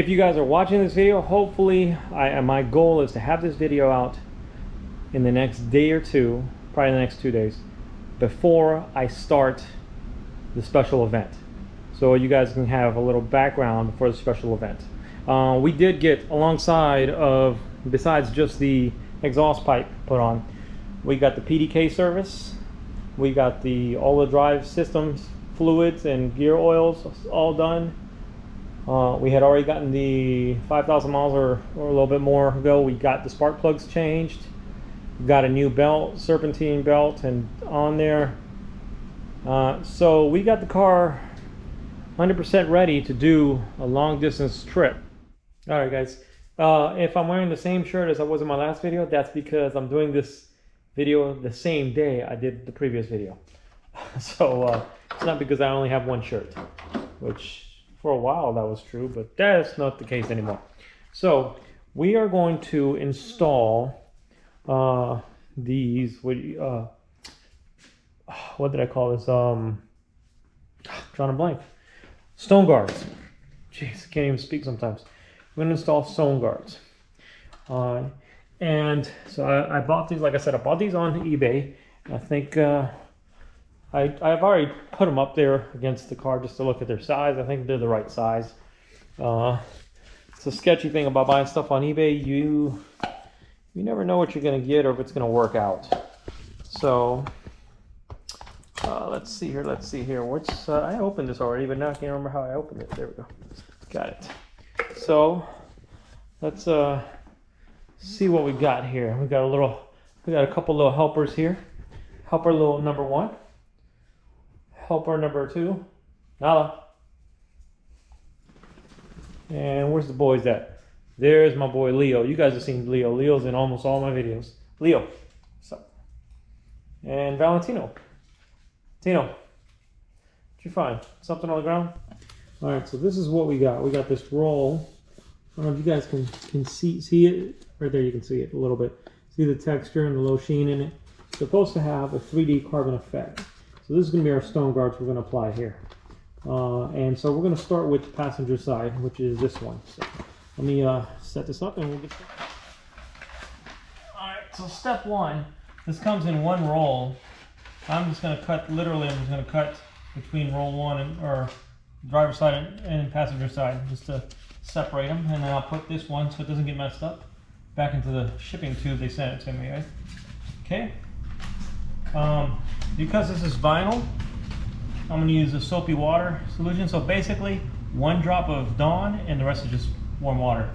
if you guys are watching this video, hopefully my goal is to have this video out in the next day or two, probably the next 2 days, before I start the special event, so you guys can have a little background for the special event. We did get alongside of, besides just the exhaust pipe put on, we got the PDK service, we got the all the drive systems, fluids and gear oils all done. We had already gotten the 5,000 miles or a little bit more ago, we got the spark plugs changed. Got a new belt, serpentine belt, and on there. So we got the car 100% ready to do a long distance trip. All right, guys. If I'm wearing the same shirt as I was in my last video, that's because I'm doing this video the same day I did the previous video. So it's not because I only have one shirt, which for a while that was true, but that's not the case anymore. So we are going to install these, what did I call this? Drawing a blank. Stone guards. Jeez, I can't even speak sometimes. I'm going to install stone guards. And so I bought these, like I said, I bought these on eBay. I think I've already put them up there against the car just to look at their size. I think they're the right size. It's a sketchy thing about buying stuff on eBay. You never know what you're going to get or if it's going to work out. So let's see here. What's I opened this already, but now I can't remember how I opened it. There we go. Got it. So let's see what we got here. We got a couple little helpers here. Helper little number 1. Helper number 2. Nala. And where's the boys at? There's my boy Leo. You guys have seen Leo. Leo's in almost all my videos. Leo. What's up? And Valentino. Tino. What'd you find? Something on the ground? Alright, so this is what we got. We got this roll. I don't know if you guys can see it. Right there you can see it a little bit. See the texture and the low sheen in it. It's supposed to have a 3D carbon effect. So this is going to be our stone guards we're going to apply here. And so we're going to start with the passenger side, which is this one. So let me set this up and we'll get started. Alright, so step 1. This comes in one roll. I'm just going to cut, literally I'm just going to cut between roll 1 or driver's side and passenger side just to separate them. And then I'll put this one so it doesn't get messed up back into the shipping tube they sent it to me, right? Okay. Because this is vinyl, I'm going to use a soapy water solution. So basically 1 drop of Dawn and the rest is just warm water.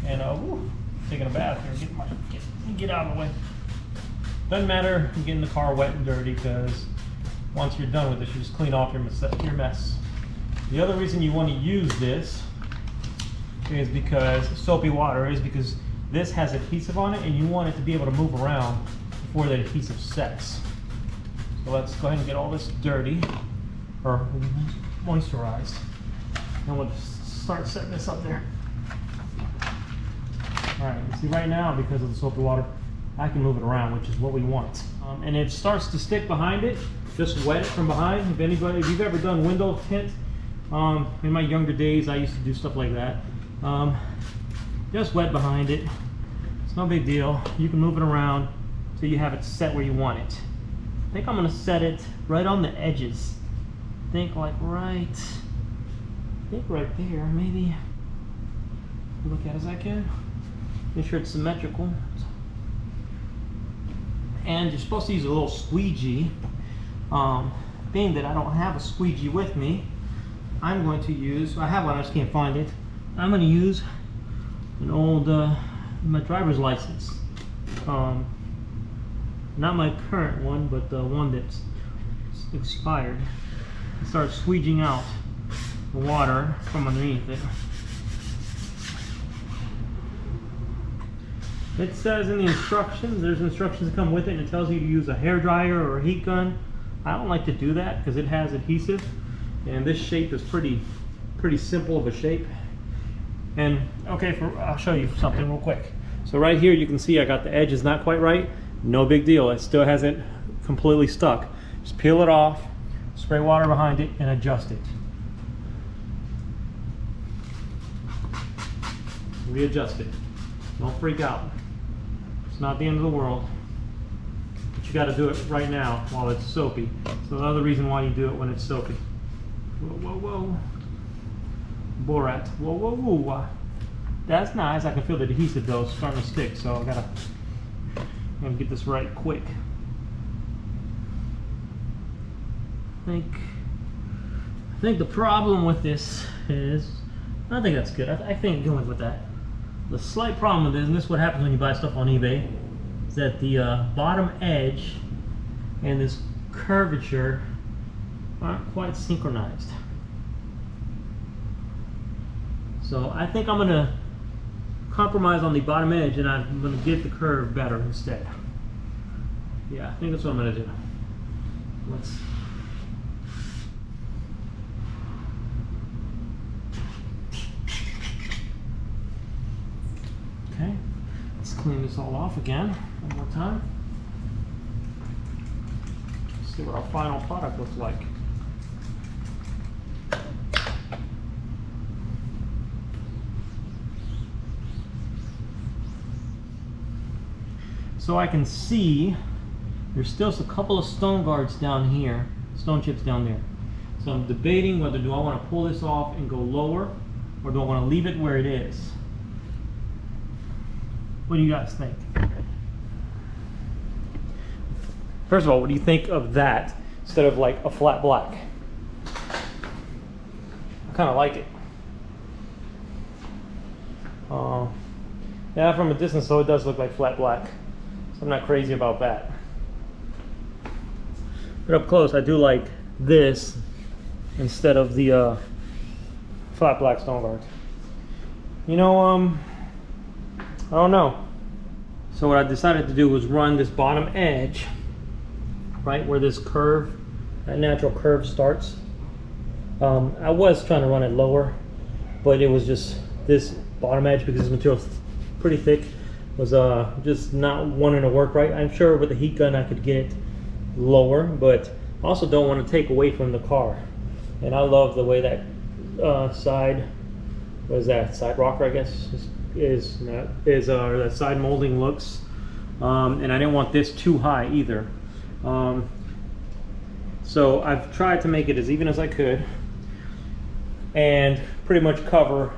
And taking a bath here, get out of the way. Doesn't matter getting the car wet and dirty, because once you're done with this, you just clean off your mess. The other reason you want to use this is because soapy water is because this has adhesive on it and you want it to be able to move around before the adhesive sets. So let's go ahead and get all this dirty or moisturized. And we'll just start setting this up there. Alright, you see right now, because of the soapy water, I can move it around, which is what we want. And it starts to stick behind it. Just wet it from behind. If you've ever done window tint, in my younger days, I used to do stuff like that. Just wet behind it. It's no big deal. You can move it around till you have it set where you want it. I think I'm gonna set it right on the edges. I think right there, maybe. Look at it as I can. Make sure it's symmetrical. And you're supposed to use a little squeegee. Being that I don't have a squeegee with me, I'm going to use, I have one, I just can't find it. I'm going to use an old, my driver's license. Not my current one, but the one that's expired. And start squeegeeing out the water from underneath it. It says in the instructions, there's instructions that come with it, and it tells you to use a hair dryer or a heat gun. I don't like to do that because it has adhesive, and this shape is pretty simple of a shape. And okay, I'll show you something real quick. So right here you can see I got the edge is not quite right. No big deal, it still hasn't completely stuck. Just peel it off, spray water behind it, and adjust it. readjust it. Don't freak out. It's not the end of the world. But you got to do it right now while it's soapy. So another reason why you do it when it's soapy. Whoa, whoa, whoa. Borat. Whoa, whoa, whoa. That's nice. I can feel the adhesive though starting to stick, so I'm gonna get this right quick. I think the problem with this is, I think that's good. I think going with that. The slight problem with this, and this is what happens when you buy stuff on eBay, is that the bottom edge and this curvature aren't quite synchronized. So I think I'm gonna compromise on the bottom edge and I'm gonna get the curve better instead. Yeah, I think that's what I'm gonna do. Let's okay, let's clean this all off again one more time. Let's see what our final product looks like. So I can see there's still a couple of stone guards down here, stone chips down there. So I'm debating whether do I want to pull this off and go lower, or do I want to leave it where it is. What do you guys think? First of all, what do you think of that instead of like a flat black? I kind of like it. Yeah, from a distance though, it does look like flat black. So I'm not crazy about that. But up close, I do like this instead of the flat black stone guard. You know, I don't know. So what I decided to do was run this bottom edge, right where this curve, that natural curve starts. I was trying to run it lower, but it was just this bottom edge, because this material's pretty thick, was just not wanting to work right. I'm sure with the heat gun I could get it lower, but also don't want to take away from the car. And I love the way that side, what is that, side rocker I guess, that side molding looks. And I didn't want this too high either. So I've tried to make it as even as I could and pretty much cover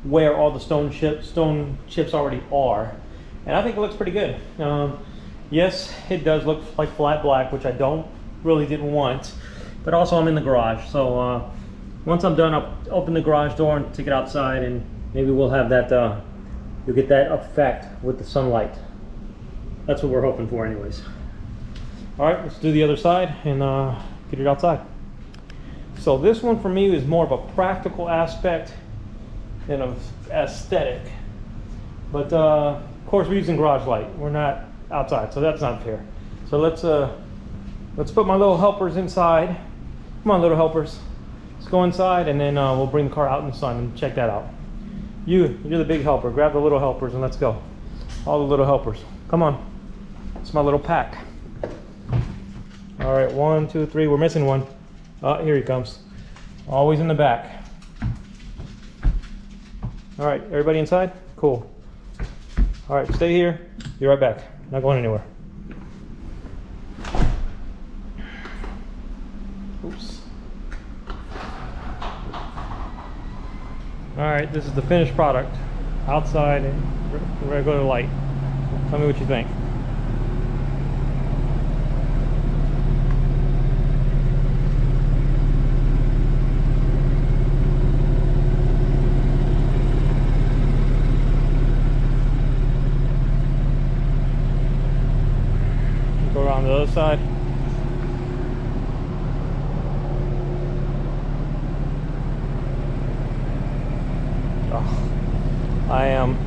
where all the stone chips already are. And I think it looks pretty good. Yes, it does look like flat black, which I didn't want, but also I'm in the garage. So once I'm done, I'll open the garage door and take it outside, and maybe we'll have that, you'll get that effect with the sunlight. That's what we're hoping for anyways. All right, let's do the other side and get it outside. So this one for me is more of a practical aspect than of aesthetic. But of course we're using garage light. We're not outside, so that's not fair. So let's put my little helpers inside. Come on, little helpers. Let's go inside, and then we'll bring the car out in the sun and check that out. You're the big helper. Grab the little helpers and let's go. All the little helpers. Come on. It's my little pack. All right, 1, 2, 3. We're missing one. Oh, here he comes. Always in the back. All right, everybody inside? Cool. All right, stay here. Be right back. Not going anywhere. Oops. All right, this is the finished product. Outside, and we're gonna go to the light. Tell me what you think. Go around the other side. Oh, I am.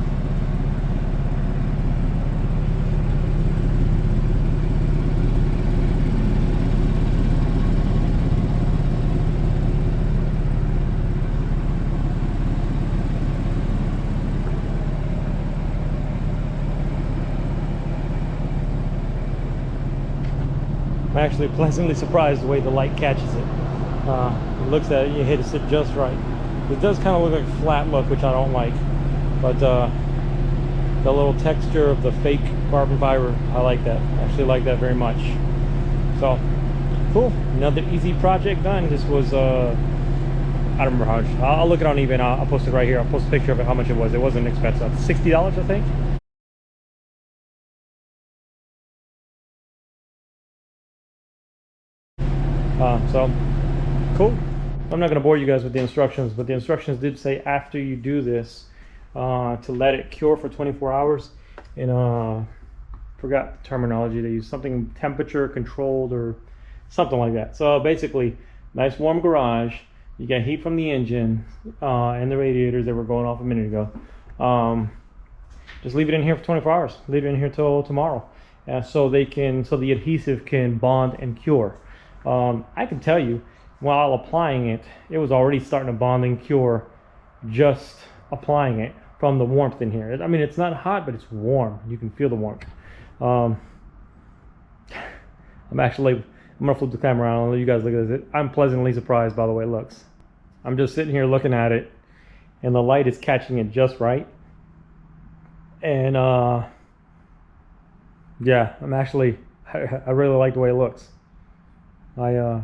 I'm actually pleasantly surprised the way the light catches it. It looks at it, it hits it just right. It does kind of look like a flat look, which I don't like. But the little texture of the fake carbon fiber, I like that. I actually like that very much. So cool, another easy project done. This was I don't remember how much. I'll look it on eBay and I'll post it right here. I'll post a picture of it, how much it was. It wasn't expensive. $60, I think. So cool. I'm not going to bore you guys with the instructions, but the instructions did say after you do this to let it cure for 24 hours. And forgot the terminology they use, something temperature controlled or something like that. So basically, nice warm garage. You get heat from the engine and the radiators that were going off a minute ago. Just leave it in here for 24 hours. Leave it in here till tomorrow, so the adhesive can bond and cure. I can tell you, while applying it, it was already starting to bond and cure just applying it from the warmth in here. I mean, it's not hot, but it's warm. You can feel the warmth. I'm gonna flip the camera around and let you guys look at it. I'm pleasantly surprised by the way it looks. I'm just sitting here looking at it, and the light is catching it just right. And yeah, I really like the way it looks. I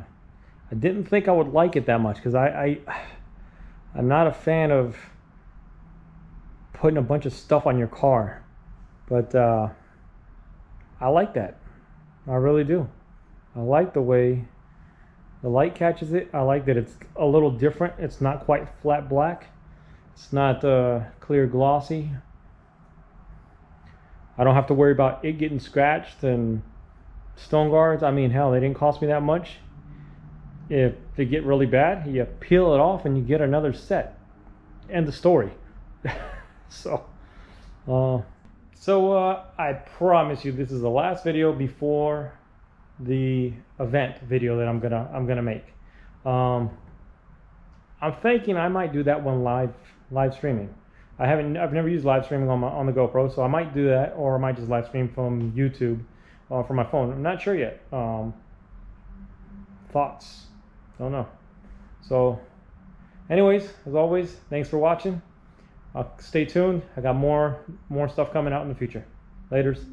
didn't think I would like it that much because I'm not a fan of putting a bunch of stuff on your car, but I like that. I really do. I like the way the light catches it. I like that it's a little different. It's not quite flat black. It's not clear glossy. I don't have to worry about it getting scratched and stone guards. I mean, hell, they didn't cost me that much. If they get really bad, you peel it off and you get another set. End the story. So I promise you this is the last video before the event video that I'm gonna make. I'm thinking I might do that one live streaming. I've never used live streaming on the GoPro, so I might do that, or I might just live stream from YouTube from my phone. I'm not sure yet. Thoughts? Don't know. So anyways, as always, thanks for watching. Stay tuned. I got more stuff coming out in the future. Laters.